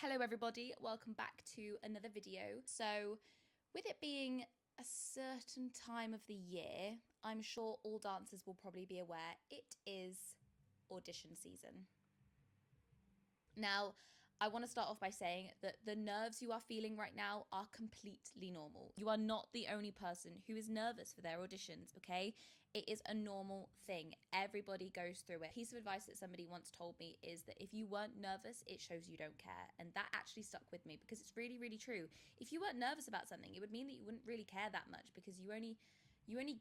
Hello everybody, welcome back to another video. So with it being a certain time of the year, I'm sure all dancers will probably be aware it is audition season. Now, I want to start off by saying that the nerves you are feeling right now are completely normal. You are not the only person who is nervous for their auditions, okay? It is a normal thing. Everybody goes through it. A piece of advice that somebody once told me is that if you weren't nervous, it shows you don't care. And that actually stuck with me because it's really, really true. If you weren't nervous about something, it would mean that you wouldn't really care that much because you only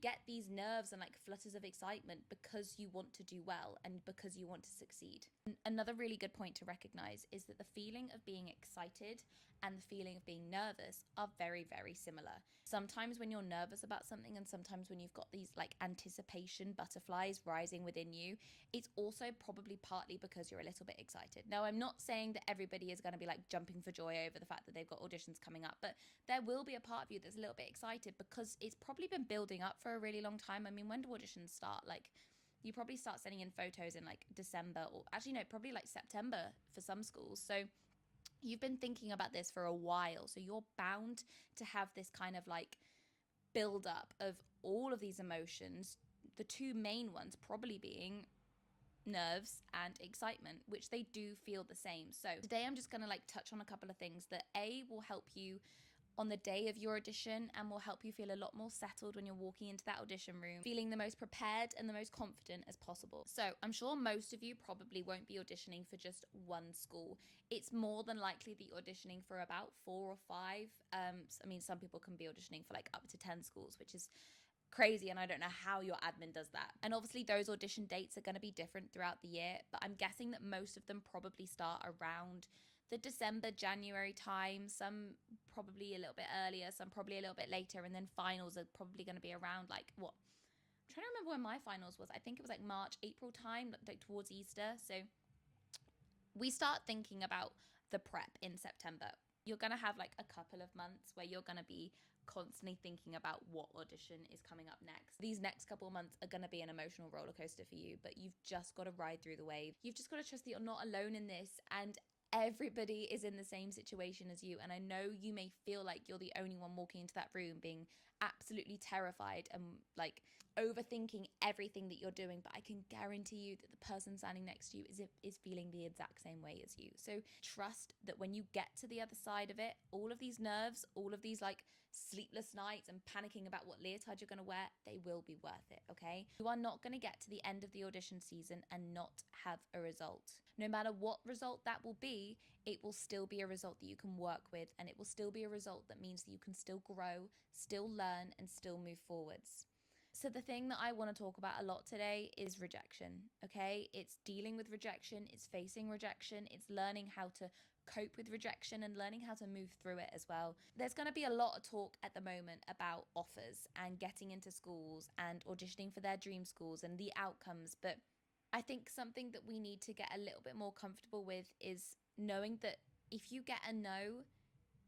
get these nerves and like flutters of excitement because you want to do well and because you want to succeed. Another really good point to recognize is that the feeling of being excited and the feeling of being nervous are very, very similar. Sometimes when you're nervous about something and sometimes when you've got these like anticipation butterflies rising within you, it's also probably partly because you're a little bit excited. Now, I'm not saying that everybody is going to be like jumping for joy over the fact that they've got auditions coming up, but there will be a part of you that's a little bit excited because it's probably been building up for a really long time. I mean, when do auditions start? Like, you probably start sending in photos in like December, or actually no, probably like September for some schools. So you've been thinking about this for a while. So you're bound to have this kind of like build up of all of these emotions, the two main ones probably being nerves and excitement, which they do feel the same. So today I'm just going to like touch on a couple of things that will help you on the day of your audition and will help you feel a lot more settled when you're walking into that audition room, feeling the most prepared and the most confident as possible. So I'm sure most of you probably won't be auditioning for just one school. It's more than likely that you're auditioning for about 4 or 5. I mean, some people can be auditioning for like up to 10 schools, which is crazy, and I don't know how your admin does that. And obviously those audition dates are going to be different throughout the year, but I'm guessing that most of them probably start around the December, January time, some probably a little bit earlier, some probably a little bit later, and then finals are probably going to be around like what? I'm trying to remember when my finals was. I think it was like March, April time, like towards Easter. So we start thinking about the prep in September. You're going to have like a couple of months where you're going to be constantly thinking about what audition is coming up next. These next couple of months are going to be an emotional roller coaster for you, but you've just got to ride through the wave. You've just got to trust that you're not alone in this, and everybody is in the same situation as you. And I know you may feel like you're the only one walking into that room being absolutely terrified and like overthinking everything that you're doing, but I can guarantee you that the person standing next to you is feeling the exact same way as you. So trust that when you get to the other side of it, all of these nerves, all of these like sleepless nights and panicking about what leotard you're going to wear, they will be worth it, okay? You are not going to get to the end of the audition season and not have a result. No matter what result that will be, it will still be a result that you can work with, and it will still be a result that means that you can still grow, still learn, and still move forwards. So the thing that I want to talk about a lot today is rejection, okay? It's dealing with rejection, it's facing rejection, it's learning how to cope with rejection and learning how to move through it as well. There's going to be a lot of talk at the moment about offers and getting into schools and auditioning for their dream schools and the outcomes, but I think something that we need to get a little bit more comfortable with is knowing that if you get a no,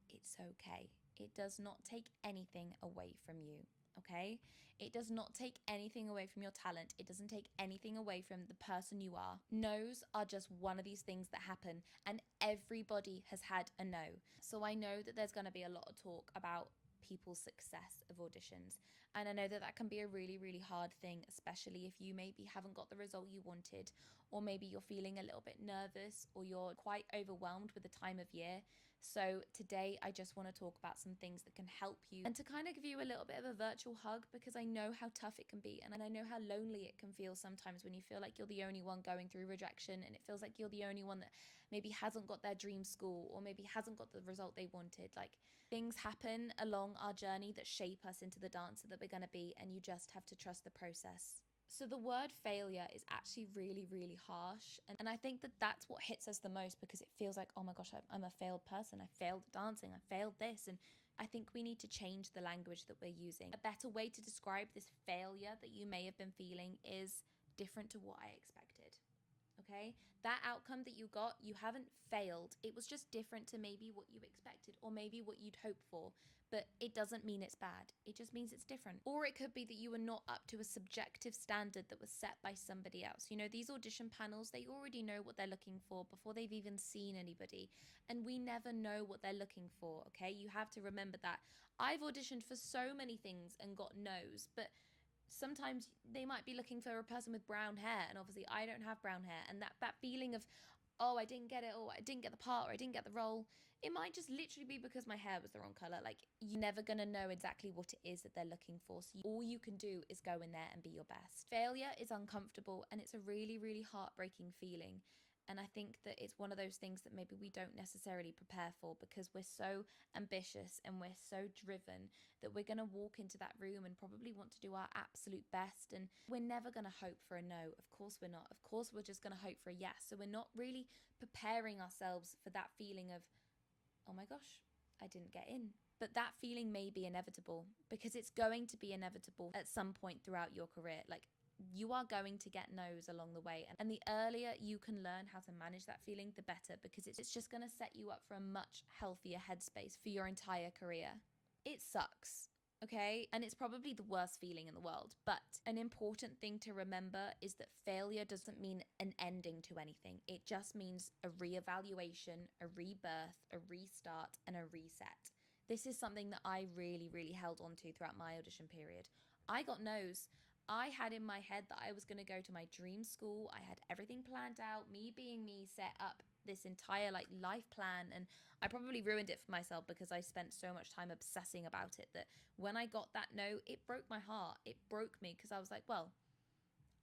it's okay. It does not take anything away from you, okay? It does not take anything away from your talent. It doesn't take anything away from the person you are. No's are just one of these things that happen, and everybody has had a no. So I know that there's going to be a lot of talk about people's success of auditions, and I know that that can be a really, really hard thing, especially if you maybe haven't got the result you wanted, or maybe you're feeling a little bit nervous, or you're quite overwhelmed with the time of year. So today I just want to talk about some things that can help you and to kind of give you a little bit of a virtual hug, because I know how tough it can be, and I know how lonely it can feel sometimes when you feel like you're the only one going through rejection, and it feels like you're the only one that maybe hasn't got their dream school or maybe hasn't got the result they wanted. Like, things happen along our journey that shape us into the dancer that we're going to be, and you just have to trust the process. So the word failure is actually really, really harsh. And I think that that's what hits us the most, because it feels like, oh my gosh, I'm a failed person. I failed at dancing. I failed this. And I think we need to change the language that we're using. A better way to describe this failure that you may have been feeling is different to what I expected. okay? That outcome that you got, you haven't failed. It was just different to maybe what you expected or maybe what you'd hoped for. But it doesn't mean it's bad. It just means it's different. Or it could be that you were not up to a subjective standard that was set by somebody else. You know, these audition panels, they already know what they're looking for before they've even seen anybody. And we never know what they're looking for, okay? You have to remember that. I've auditioned for so many things and got no's, but sometimes they might be looking for a person with brown hair, and obviously I don't have brown hair, and that feeling of, oh, I didn't get it, or I didn't get the part, or I didn't get the role, it might just literally be because my hair was the wrong color. Like, you're never gonna know exactly what it is that they're looking for, so all you can do is go in there and be your best. Failure is uncomfortable, and it's a really, really heartbreaking feeling. And I think that it's one of those things that maybe we don't necessarily prepare for, because we're so ambitious and we're so driven that we're going to walk into that room and probably want to do our absolute best. And we're never going to hope for a no. Of course we're not. Of course we're just going to hope for a yes. So we're not really preparing ourselves for that feeling of, oh my gosh, I didn't get in. But that feeling may be inevitable, because it's going to be inevitable at some point throughout your career. Like, you are going to get no's along the way. And the earlier you can learn how to manage that feeling, the better, because it's just going to set you up for a much healthier headspace for your entire career. It sucks, okay? And it's probably the worst feeling in the world. But an important thing to remember is that failure doesn't mean an ending to anything. It just means a reevaluation, a rebirth, a restart, and a reset. This is something that I really, really held on to throughout my audition period. I got no's. I had in my head that I was going to go to my dream school. I had everything planned out, me being me, set up this entire life plan, and I probably ruined it for myself because I spent so much time obsessing about it that when I got that no, it broke my heart. It broke me, because I was like, well,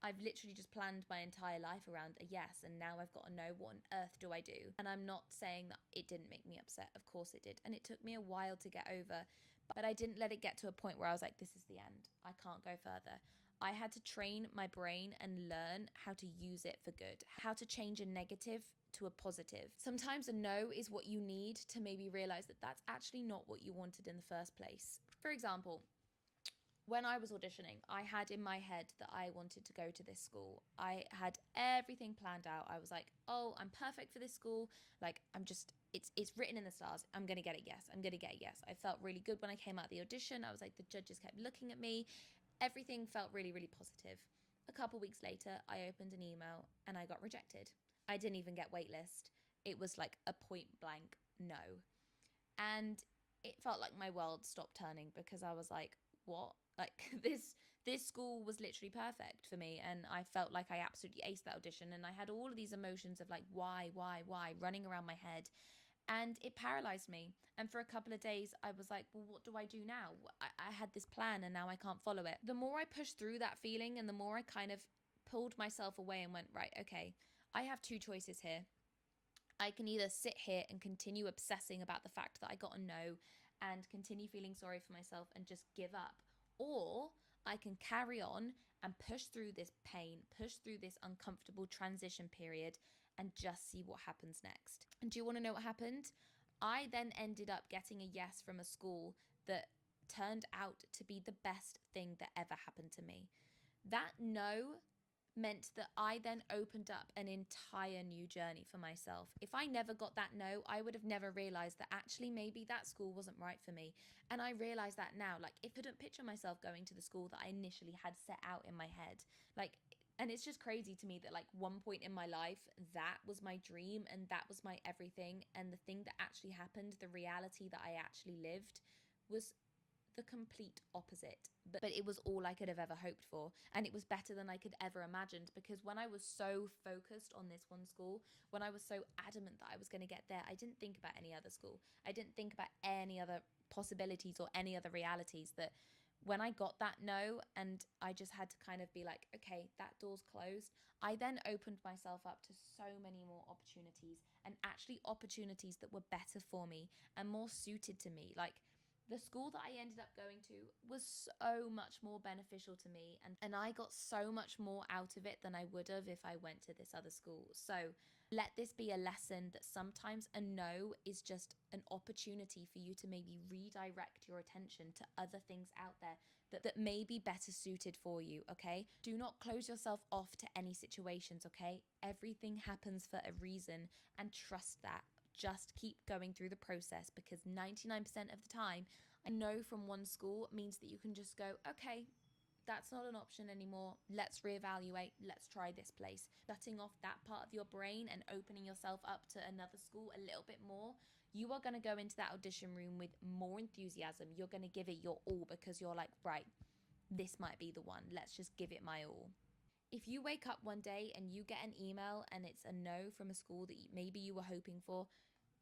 I've literally just planned my entire life around a yes, and now I've got a no. What on earth do I do? And I'm not saying that it didn't make me upset. Of course it did. And it took me a while to get over, but I didn't let it get to a point where I was like, this is the end. I can't go further. I had to train my brain and learn how to use it for good, how to change a negative to a positive. Sometimes a no is what you need to maybe realize that that's actually not what you wanted in the first place. For example, when I was auditioning, I had in my head that I wanted to go to this school. I had everything planned out. I was like, oh, I'm perfect for this school. Like, it's written in the stars. I'm going to get it, yes. I'm going to get it, yes. I felt really good when I came out of the audition. I was like, the judges kept looking at me. Everything felt really, really positive. A couple weeks later, I opened an email and I got rejected. I didn't even get waitlist. It was like a point blank no. And it felt like my world stopped turning, because I was like, what? Like, this school was literally perfect for me, and I felt like I absolutely aced that audition, and I had all of these emotions of like, why, running around my head. And it paralyzed me. And for a couple of days, I was like, well, what do I do now? I had this plan and now I can't follow it. The more I pushed through that feeling, and the more I kind of pulled myself away and went, right, okay, I have two choices here. I can either sit here and continue obsessing about the fact that I got a no and continue feeling sorry for myself and just give up, or I can carry on and push through this pain, push through this uncomfortable transition period, and just see what happens next. And do you want to know what happened? I then ended up getting a yes from a school that turned out to be the best thing that ever happened to me. That no meant that I then opened up an entire new journey for myself. If I never got that no, I would have never realized that actually maybe that school wasn't right for me. And I realize that now. Like, if I couldn't picture myself going to the school that I initially had set out in my head, like, and it's just crazy to me that, like, one point in my life, that was my dream and that was my everything. And the thing that actually happened, the reality that I actually lived, was the complete opposite. But it was all I could have ever hoped for. And it was better than I could ever imagined, because when I was so focused on this one school, when I was so adamant that I was going to get there, I didn't think about any other school. I didn't think about any other possibilities or any other realities. That when I got that no, and I just had to kind of be like, okay, that door's closed, I then opened myself up to so many more opportunities, and actually opportunities that were better for me and more suited to me. Like, the school that I ended up going to was so much more beneficial to me, and I got so much more out of it than I would have if I went to this other school. So let this be a lesson that sometimes a no is just an opportunity for you to maybe redirect your attention to other things out there that may be better suited for you, okay? Do not close yourself off to any situations, okay? Everything happens for a reason, and trust that. Just keep going through the process, because 99% of the time, a no from one school means that you can just go, okay, that's not an option anymore. Let's reevaluate. Let's try this place. Shutting off that part of your brain and opening yourself up to another school a little bit more, you are going to go into that audition room with more enthusiasm. You're going to give it your all, because you're like, right, this might be the one. Let's just give it my all. If you wake up one day and you get an email and it's a no from a school that maybe you were hoping for,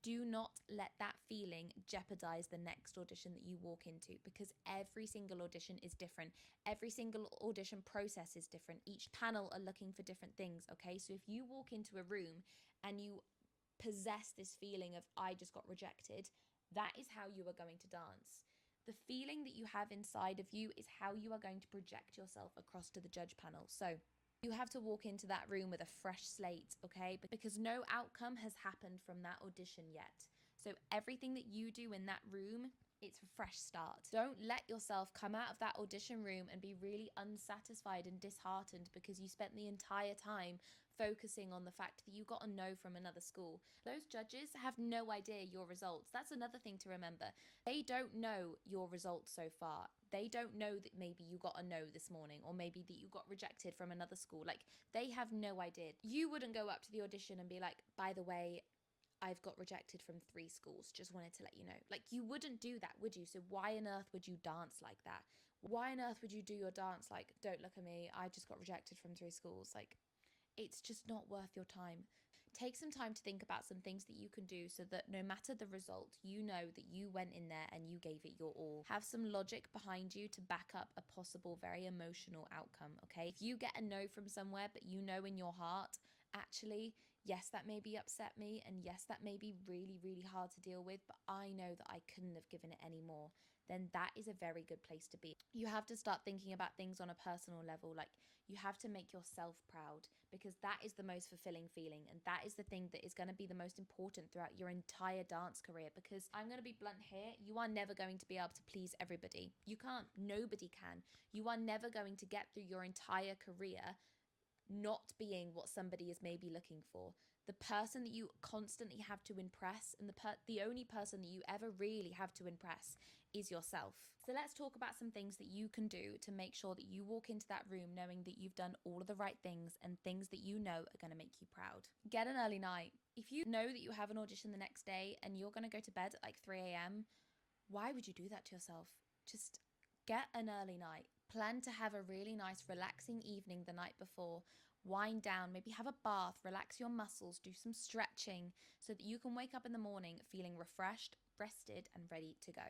do not let that feeling jeopardize the next audition that you walk into, because every single audition is different. Every single audition process is different. Each panel are looking for different things, okay? So if you walk into a room and you possess this feeling of, I just got rejected, that is how you are going to dance. The feeling that you have inside of you is how you are going to project yourself across to the judge panel. So you have to walk into that room with a fresh slate, okay? Because no outcome has happened from that audition yet. So everything that you do in that room, it's a fresh start. Don't let yourself come out of that audition room and be really unsatisfied and disheartened because you spent the entire time focusing on the fact that you got a no from another school. Those judges have no idea your results. That's another thing to remember. They don't know your results so far. They don't know that maybe you got a no this morning, or maybe that you got rejected from another school. Like, they have no idea. You wouldn't go up to the audition and be like, by the way, I've got rejected from 3 schools. Just wanted to let you know. Like, you wouldn't do that, would you? So why on earth would you dance like that? Why on earth would you do your dance like, don't look at me, I just got rejected from 3 schools? Like, it's just not worth your time. Take some time to think about some things that you can do so that no matter the result, you know that you went in there and you gave it your all. Have some logic behind you to back up a possible very emotional outcome, okay? If you get a no from somewhere, but you know in your heart, actually, yes, that maybe upset me, and yes, that may be really, really hard to deal with, but I know that I couldn't have given it any more, then that is a very good place to be. You have to start thinking about things on a personal level. Like, you have to make yourself proud, because that is the most fulfilling feeling, and that is the thing that is going to be the most important throughout your entire dance career. Because I'm going to be blunt here, you are never going to be able to please everybody. You can't. Nobody can. You are never going to get through your entire career not being what somebody is maybe looking for. The person that you constantly have to impress, and the only person that you ever really have to impress, is yourself. So let's talk about some things that you can do to make sure that you walk into that room knowing that you've done all of the right things and things that you know are going to make you proud. Get an early night. If you know that you have an audition the next day and you're going to go to bed at like 3 a.m., why would you do that to yourself? Just get an early night. Plan to have a really nice, relaxing evening the night before. Wind down, maybe have a bath, relax your muscles, do some stretching so that you can wake up in the morning feeling refreshed, rested, and ready to go.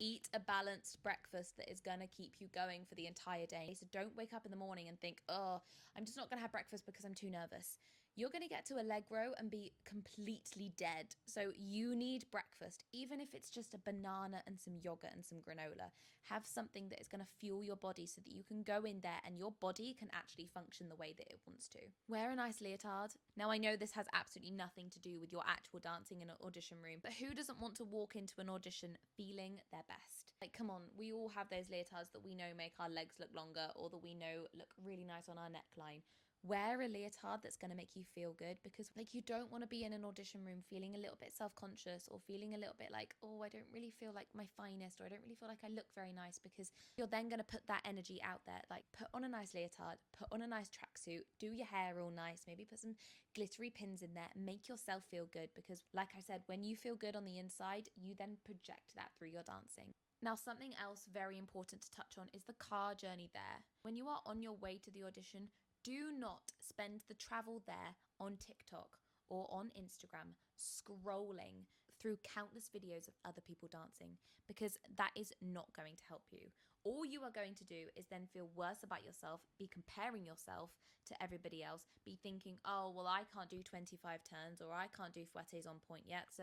Eat a balanced breakfast that is going to keep you going for the entire day. So don't wake up in the morning and think, oh, I'm just not going to have breakfast because I'm too nervous. You're going to get to Allegro and be completely dead. So you need breakfast, even if it's just a banana and some yogurt and some granola. Have something that is going to fuel your body so that you can go in there and your body can actually function the way that it wants to. Wear a nice leotard. Now, I know this has absolutely nothing to do with your actual dancing in an audition room, but who doesn't want to walk into an audition feeling their best? Like, come on, we all have those leotards that we know make our legs look longer, or that we know look really nice on our neckline. Wear a leotard that's going to make you feel good, because like, you don't want to be in an audition room feeling a little bit self-conscious or feeling a little bit like, oh, I don't really feel like my finest, or I don't really feel like I look very nice, because you're then going to put that energy out there. Like, put on a nice leotard, put on a nice tracksuit, do your hair all nice, maybe put some glittery pins in there, make yourself feel good, because like I said, when you feel good on the inside, you then project that through your dancing. Now, something else very important to touch on is the car journey there. When you are on your way to the audition, do not spend the travel there on TikTok or on Instagram scrolling through countless videos of other people dancing, because that is not going to help you. All you are going to do is then feel worse about yourself, be comparing yourself to everybody else, be thinking, oh, well, I can't do 25 turns, or I can't do fouettes on point yet, so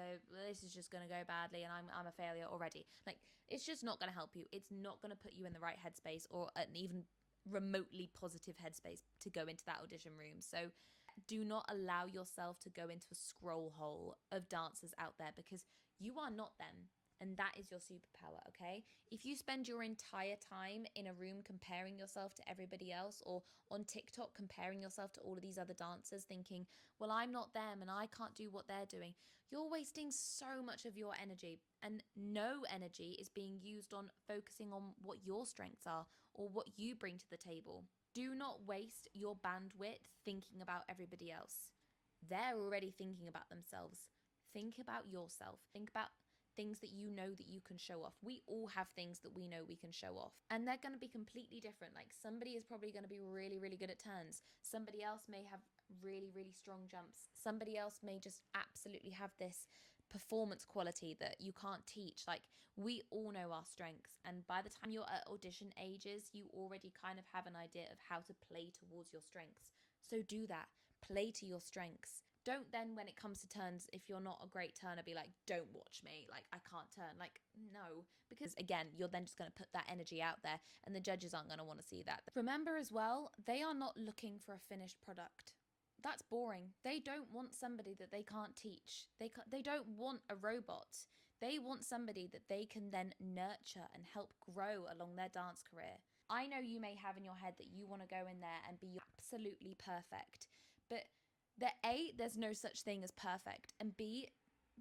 this is just going to go badly and I'm a failure already. Like, it's just not going to help you. It's not going to put you in the right headspace, or an even remotely positive headspace to go into that audition room. So do not allow yourself to go into a scroll hole of dancers out there, because you are not them. And that is your superpower, okay? If you spend your entire time in a room comparing yourself to everybody else, or on TikTok comparing yourself to all of these other dancers thinking, well, I'm not them and I can't do what they're doing, you're wasting so much of your energy, and no energy is being used on focusing on what your strengths are or what you bring to the table. Do not waste your bandwidth thinking about everybody else. They're already thinking about themselves. Think about yourself. Think about things that you know that you can show off. We all have things that we know we can show off, and they're going to be completely different. Like, somebody is probably going to be really, really good at turns. Somebody else may have really, really strong jumps. Somebody else may just absolutely have this performance quality that you can't teach. Like, we all know our strengths, and by the time you're at audition ages, you already kind of have an idea of how to play towards your strengths. So do that. Play to your strengths. Don't then, when it comes to turns, if you're not a great turner, be like, don't watch me, like, I can't turn. Like, no, because again, you're then just going to put that energy out there, and the judges aren't going to want to see that. Remember as well, they are not looking for a finished product. That's boring. They don't want somebody that they can't teach. They don't want a robot. They want somebody that they can then nurture and help grow along their dance career. I know you may have in your head that you want to go in there and be absolutely perfect, but there's no such thing as perfect, and B,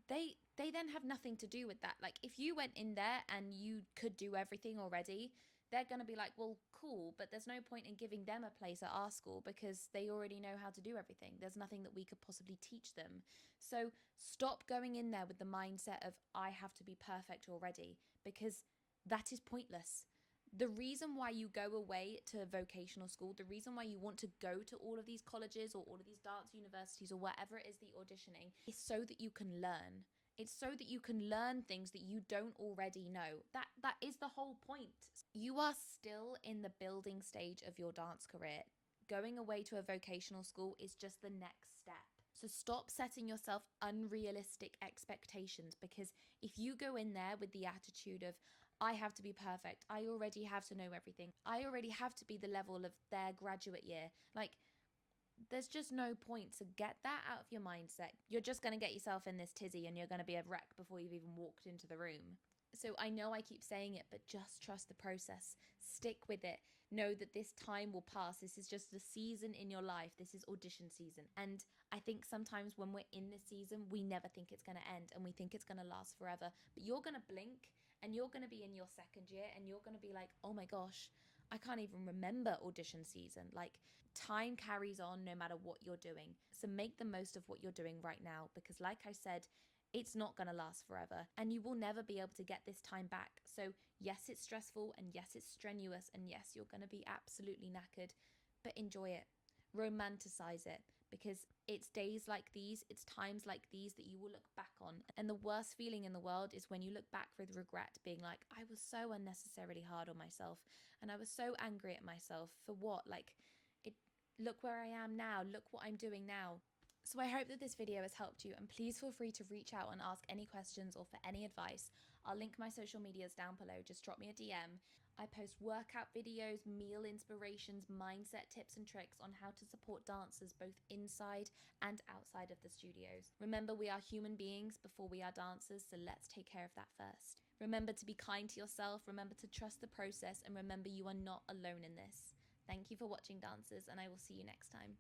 they then have nothing to do with that. Like, if you went in there and you could do everything already, they're going to be like, well, cool, but there's no point in giving them a place at our school because they already know how to do everything. There's nothing that we could possibly teach them. So stop going in there with the mindset of, I have to be perfect already, because that is pointless. The reason why you go away to vocational school, the reason why you want to go to all of these colleges or all of these dance universities or whatever it is that you're auditioning, is so that you can learn. It's so that you can learn things that you don't already know. That is the whole point. You are still in the building stage of your dance career. Going away to a vocational school is just the next step. So stop setting yourself unrealistic expectations, because if you go in there with the attitude of, I have to be perfect, I already have to know everything, I already have to be the level of their graduate year, like, there's just no point. So get that out of your mindset. You're just going to get yourself in this tizzy and you're going to be a wreck before you've even walked into the room. So I know I keep saying it, but just trust the process. Stick with it. Know that this time will pass. This is just a season in your life. This is audition season. And I think sometimes when we're in this season, we never think it's going to end and we think it's going to last forever. But you're going to blink and you're going to be in your second year and you're going to be like, oh my gosh, I can't even remember audition season. Like, time carries on no matter what you're doing. So make the most of what you're doing right now, because like I said, it's not going to last forever and you will never be able to get this time back. So yes, it's stressful, and yes, it's strenuous, and yes, you're going to be absolutely knackered, but enjoy it. Romanticize it, because it's days like these, it's times like these that you will look back on. And the worst feeling in the world is when you look back with regret, being like, I was so unnecessarily hard on myself and I was so angry at myself for what? Like, look where I am now, look what I'm doing now. So I hope that this video has helped you, and please feel free to reach out and ask any questions or for any advice. I'll link my social medias down below. Just drop me a DM. I post workout videos, meal inspirations, mindset tips and tricks on how to support dancers both inside and outside of the studios. Remember, we are human beings before we are dancers, so let's take care of that first. Remember to be kind to yourself, remember to trust the process, and remember you are not alone in this. Thank you for watching, dancers, and I will see you next time.